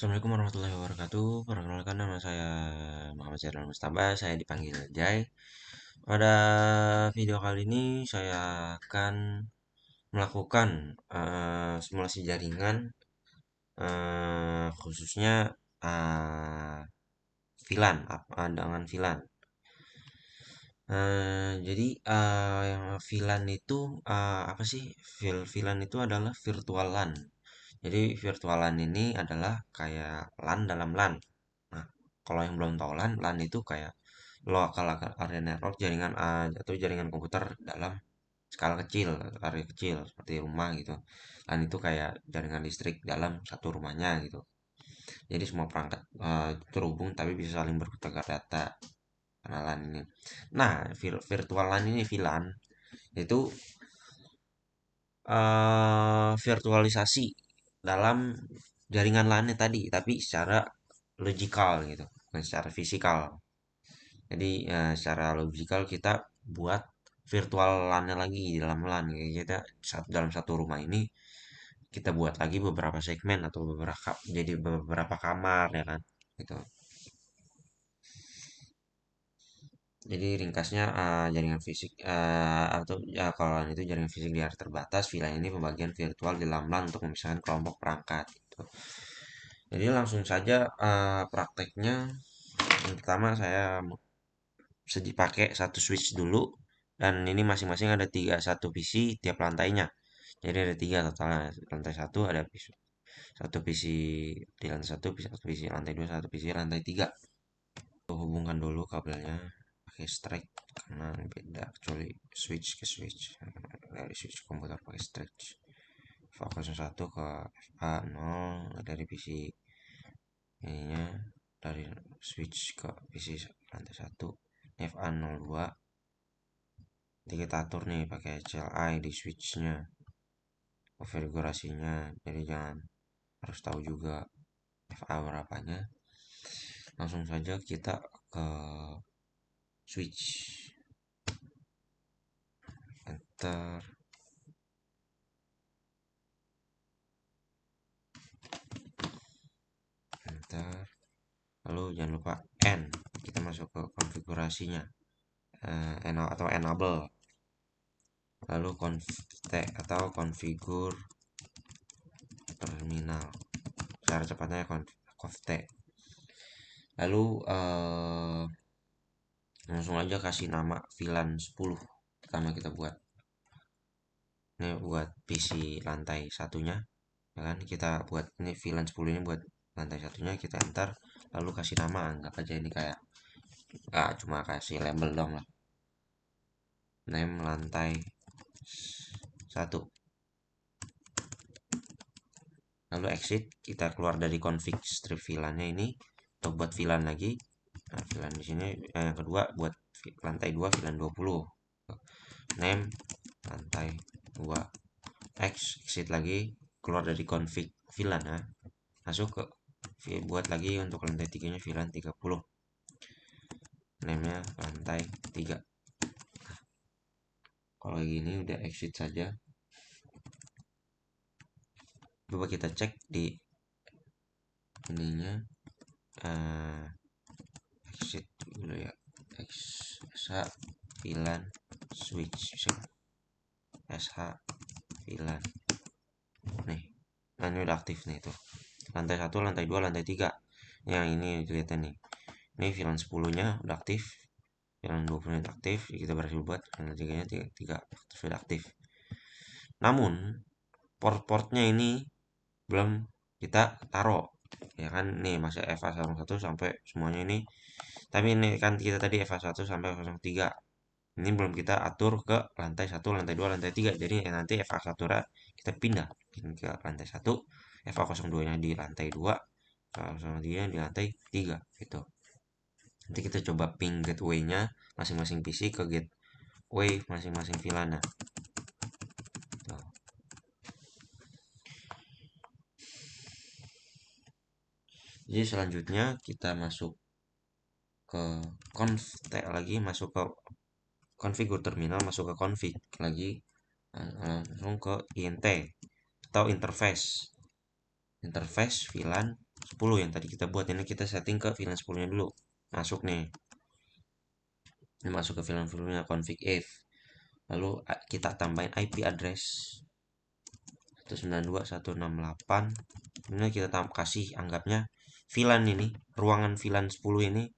Assalamualaikum warahmatullahi wabarakatuh. Perkenalkan nama saya Muhammad Zainal Mustafa. Saya dipanggil Jai. Pada video kali ini saya akan melakukan simulasi jaringan, khususnya eh, VLAN, dengan VLAN. Jadi yang VLAN itu apa sih? VLAN itu adalah virtual LAN. Jadi virtual LAN ini adalah kayak LAN dalam LAN. Nah, kalau yang belum tahu LAN, LAN itu kayak local area network jaringan atau jaringan komputer dalam skala kecil, area kecil seperti rumah gitu. LAN itu kayak jaringan listrik dalam satu rumahnya gitu. Jadi semua perangkat terhubung tapi bisa saling bertukar data karena LAN ini. Nah, virtual LAN ini VLAN itu virtualisasi dalam jaringan LAN-nya tadi, tapi secara logikal gitu, bukan secara fisikal. Jadi secara logikal kita buat virtual LAN-nya lagi di dalam LAN. Kayak kita dalam satu rumah ini kita buat lagi beberapa segmen atau beberapa kamar ya kan, gitu. Jadi ringkasnya jaringan fisik atau ya kalau LAN itu jaringan fisik di area terbatas, VLAN ini pembagian virtual di dalam LAN untuk memisahkan kelompok perangkat gitu. Jadi langsung saja prakteknya. Yang pertama saya pakai satu switch dulu dan ini masing-masing ada satu PC tiap lantainya. Jadi ada tiga totalnya. Lantai satu ada satu PC di lantai satu, satu PC lantai dua, satu PC lantai tiga. Hubungkan dulu kabelnya pakai strike karena beda kecuali switch ke switch, dari switch komputer pakai strike fokus satu ke FA0 dari PC ininya, dari switch ke PC lantai satu FA02. Jadi kita atur nih pakai CLI di switchnya konfigurasinya, jadi jangan harus tahu juga FA berapanya. Langsung saja kita ke switch, enter, enter, lalu jangan lupa N, kita masuk ke konfigurasinya, atau enable, lalu conft atau konfigur terminal, cara cepatnya conft, lalu langsung aja kasih nama VLAN 10 pertama kita buat. Ini buat PC lantai satunya ya kan, kita buat ini VLAN 10 ini buat lantai satunya, kita enter lalu kasih nama, anggap aja ini kayak cuma kasih label dong lah, name lantai satu, lalu exit, kita keluar dari config strip VLAN-nya ini untuk buat VLAN lagi. Nah, VLAN di sini yang kedua buat lantai 2 VLAN 20, name lantai 2, exit lagi, keluar dari config VLAN ya, masuk ke buat lagi untuk lantai 3 nya VLAN 30, name nya lantai 3. Kalau gini udah exit saja. Coba kita cek di ininya, exit dulu ya, SH VLAN switch, SH VLAN nih. Nah ini udah aktif nih tuh, lantai 1, lantai 2, lantai 3. Yang ini kelihatan nih, ini VLAN 10 nya udah aktif, VLAN 20 nya udah aktif. Kita berhasil buat lantai 3 nya 3 sudah aktif. Namun port-portnya ini belum kita taruh ya kan, nih masih FA01 sampai semuanya ini, tapi ini kan kita tadi FA1 sampai FA03, ini belum kita atur ke lantai 1, lantai 2, lantai 3. Jadi nanti FA1 kita pindah ke lantai 1, FA02 nya di lantai 2, FA03 nya di lantai 3 gitu. Nanti kita coba ping gateway nya masing-masing PC ke gateway masing-masing VLAN. Jadi selanjutnya kita masuk ke conft lagi, masuk ke konfigur terminal, masuk ke config lagi, langsung ke INT atau interface VLAN 10 yang tadi kita buat. Ini kita setting ke VLAN 10 nya dulu. Masuk nih, ini masuk ke VLAN 10 nya, config if, lalu kita tambahin IP address 192.168. Ini kita kasih, anggapnya VLAN ini, ruangan VLAN 10 ini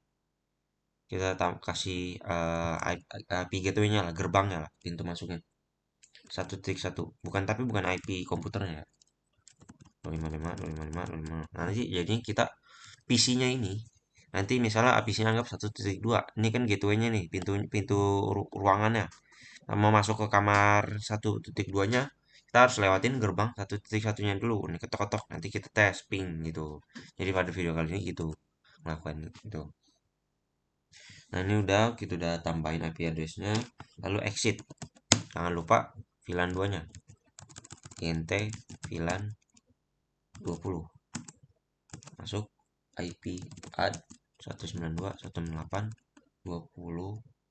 kita kasih IP gateway-nya lah, gerbangnya lah, pintu masuknya 1.1, bukan, tapi bukan IP komputernya, 055 nanti jadinya kita PC-nya ini, nanti misalnya PC-nya anggap 1.2, ini kan gateway-nya nih, pintu pintu ruangannya, mau masuk ke kamar 1.2 nya kita harus lewatin gerbang 1.1 nya dulu, ini ketok-ketok, nanti kita tes ping gitu. Jadi pada video kali ini gitu melakukan itu. Nah ini kita udah tambahin IP address-nya, lalu exit, jangan lupa VLAN 2 nya, int VLAN 20, masuk IP add 192.168.20,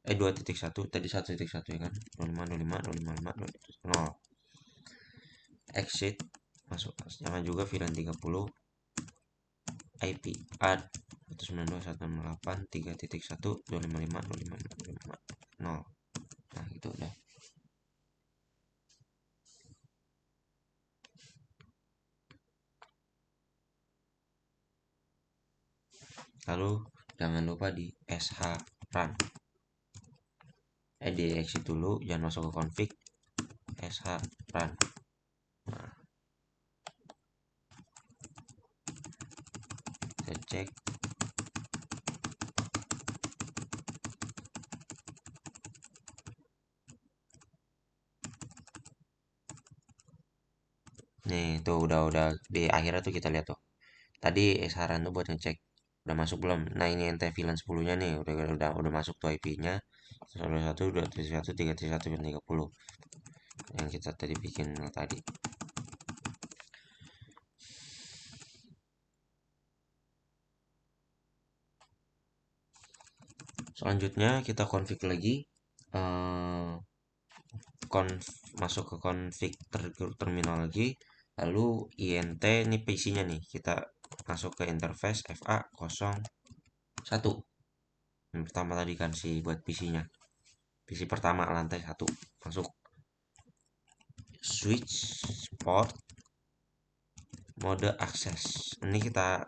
2.1, tadi 1.1 ya kan, 0. Exit, masuk, jangan juga VLAN 30, IP add 192.168.3.1.255.055.0. Nah gitu udah. Lalu jangan lupa di sh run, di exit dulu, jangan masuk ke config, sh run. Nah, kita cek. Nih tuh udah di akhirnya tuh kita lihat tuh. Tadi saran tuh buat ngecek udah masuk belum. Nah ini nt VLAN 10 nya nih udah masuk tuh IP-nya 1, 2, 3, 1, 30 yang kita tadi bikin tadi. Selanjutnya kita config lagi, eh, masuk ke config terminal lagi, lalu int ini PC-nya nih, kita masuk ke interface FA01 yang pertama tadi kan, si buat PC-nya, PC pertama lantai 1, masuk switch port mode akses. Ini kita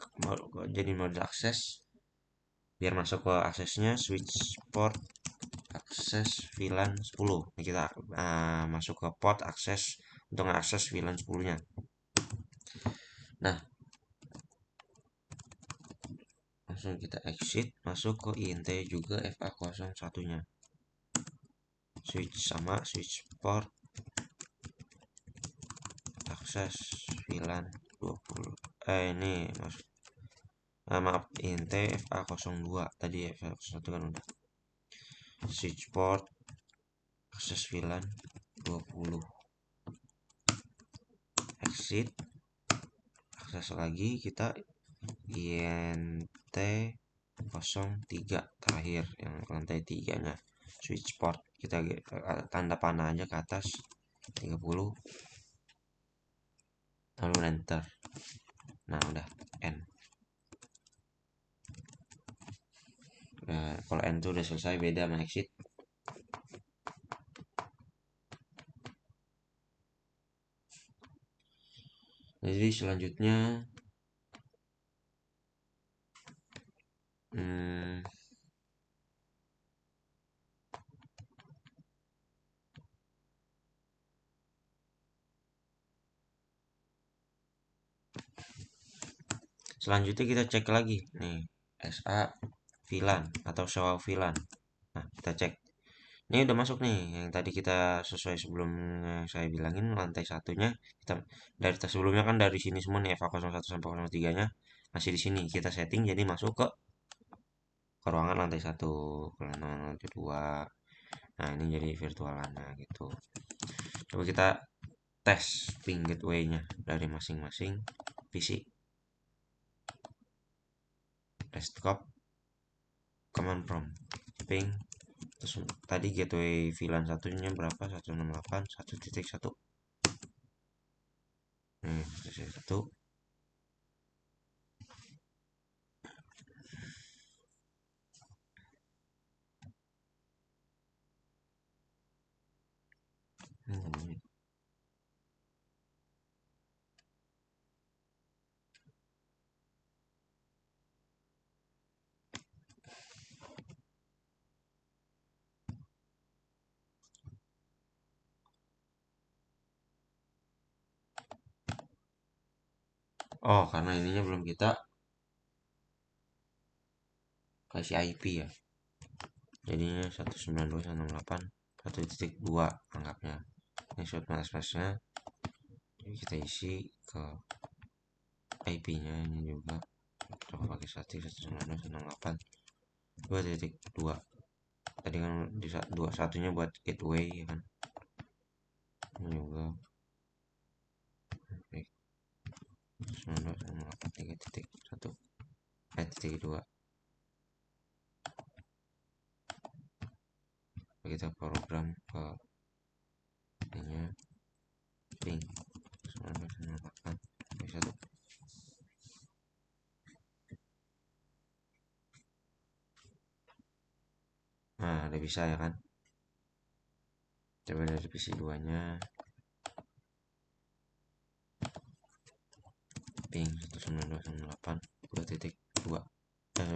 jadi mode akses, biar masuk ke aksesnya switch port akses VLAN 10. Ini kita masuk ke port akses untuk mengakses VLAN 10 nya. Nah langsung kita exit, masuk ke int juga FA01 nya, switch sama switch port akses VLAN 20. Ini masuk, maaf, int FA02, tadi FA01 kan udah, switch port akses VLAN 20, exit, akses lagi, kita int 03 terakhir yang lantai 3 nya, switch port kita tanda panah aja ke atas 30, lalu enter. Nah udah end. Nah, kalau end itu udah selesai, beda sama exit. Jadi selanjutnya selanjutnya kita cek lagi nih SA VLAN atau show VLAN. Nah kita cek, ini udah masuk nih yang tadi kita sesuai sebelum saya bilangin, lantai satunya kita dari sebelumnya kan dari sini semua nih, FA01 sampai 03 nya masih di sini, kita setting jadi masuk ke ruangan lantai 1, ke lantai 2. Nah ini jadi virtual LAN gitu. Coba kita tes ping gateway-nya dari masing-masing PC. Desktop, command prompt, ping, terus tadi gateway VLAN satunya berapa, 168.1.1. Nih 1.1. Oh, karena ininya belum kita kasih IP ya. Jadinya 192.168.1.2 anggapnya. Ini short space-nya kita isi ke IP-nya ini juga. Coba pakai 192.168.2.2. Tadi kan di dua satunya buat gateway ya kan. Ini juga 192.168.3.1 titik 2. Kita program ke ininya ping 192.168.1. Nah, udah bisa ya kan. Coba dari PC 2 nya ping 192.168.2.2 1.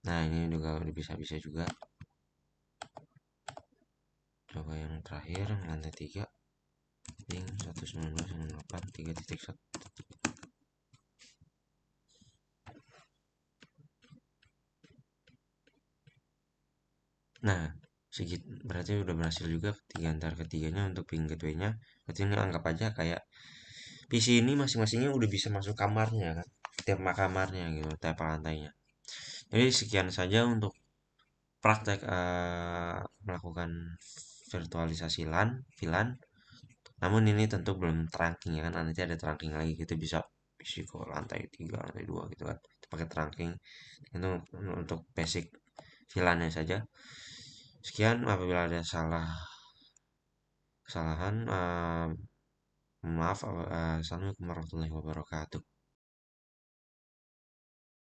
Nah, ini juga udah bisa-bisa juga. Coba yang terakhir lantai 3 ping 192.168.3.1. Nah, sedikit berarti udah berhasil juga ketiga antar ketiganya untuk ping gateway-nya. Berarti ini anggap aja kayak PC ini masing-masingnya udah bisa masuk kamarnya kan. Tiap kamarnya gitu, tiap lantainya. Jadi sekian saja untuk praktek melakukan virtualisasi LAN, VLAN. Namun ini tentu belum trunking ya kan. Nanti ada trunking lagi kita bisa ke lantai 3 lantai 2 gitu kan. Pakai trunking itu untuk basic VLAN-nya saja. Sekian apabila ada kesalahan maaf. Assalamualaikum warahmatullahi wabarakatuh.